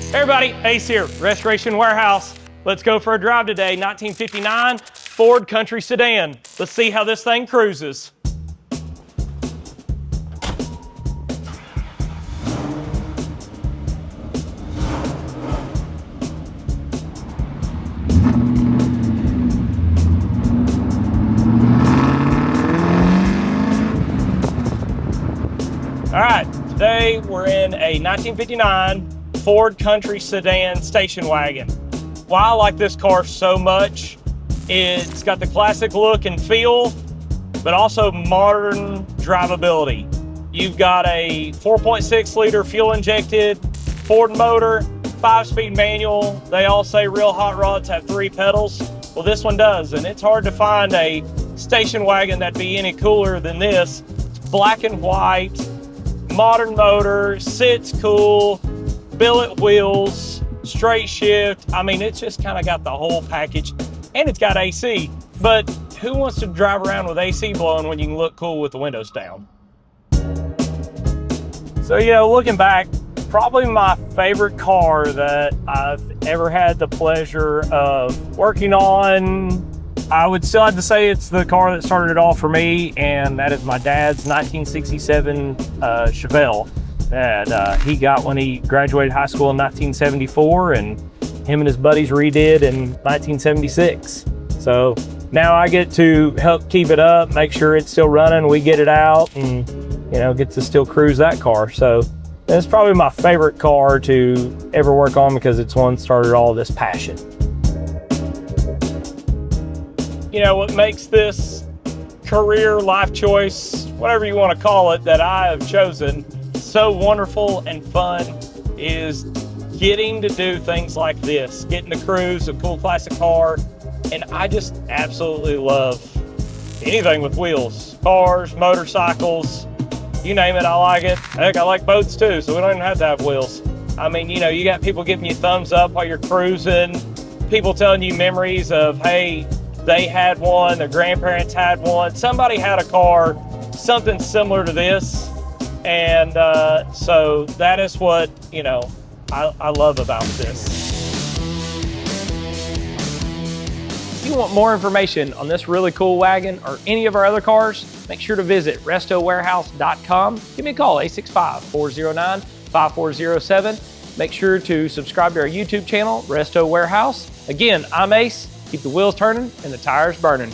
Hey everybody, Ace here, Restoration Warehouse. Let's go for a drive today. 1959 Ford Country Sedan. Let's see how this thing cruises. All right, today we're in a 1959 Ford Country Sedan station wagon. Why I like this car so much, it's got the classic look and feel, but also modern drivability. You've got a 4.6 liter fuel injected Ford motor, 5-speed manual. They all say real hot rods have 3 pedals. Well, this one does, and it's hard to find a station wagon that'd be any cooler than this. It's black and white, modern motor, sits cool, billet wheels, straight shift. I mean, it's just kind of got the whole package, and it's got AC. But who wants to drive around with AC blowing when you can look cool with the windows down? So, you know, looking back, probably my favorite car that I've ever had the pleasure of working on, I would still have to say it's the car that started it all for me, and that is my dad's 1967 Chevelle that he got when he graduated high school in 1974, and him and his buddies redid in 1976. So now I get to help keep it up, make sure it's still running, we get it out, and you know, get to still cruise that car. So it's probably my favorite car to ever work on because it's one that started all this passion. You know, what makes this career, life choice, whatever you want to call it, that I have chosen so wonderful and fun is getting to do things like this, getting to cruise a cool classic car. And I just absolutely love anything with wheels, cars, motorcycles, you name it, I like it. Heck, I like boats too, so we don't even have to have wheels. I mean, you know, you got people giving you thumbs up while you're cruising, people telling you memories of, hey, they had one, their grandparents had one, somebody had a car, something similar to this. And so that is what, you know, I love about this. If you want more information on this really cool wagon or any of our other cars, make sure to visit restowarehouse.com. Give me a call, 865-409-5407. Make sure to subscribe to our YouTube channel, Resto Warehouse. Again, I'm Ace. Keep the wheels turning and the tires burning.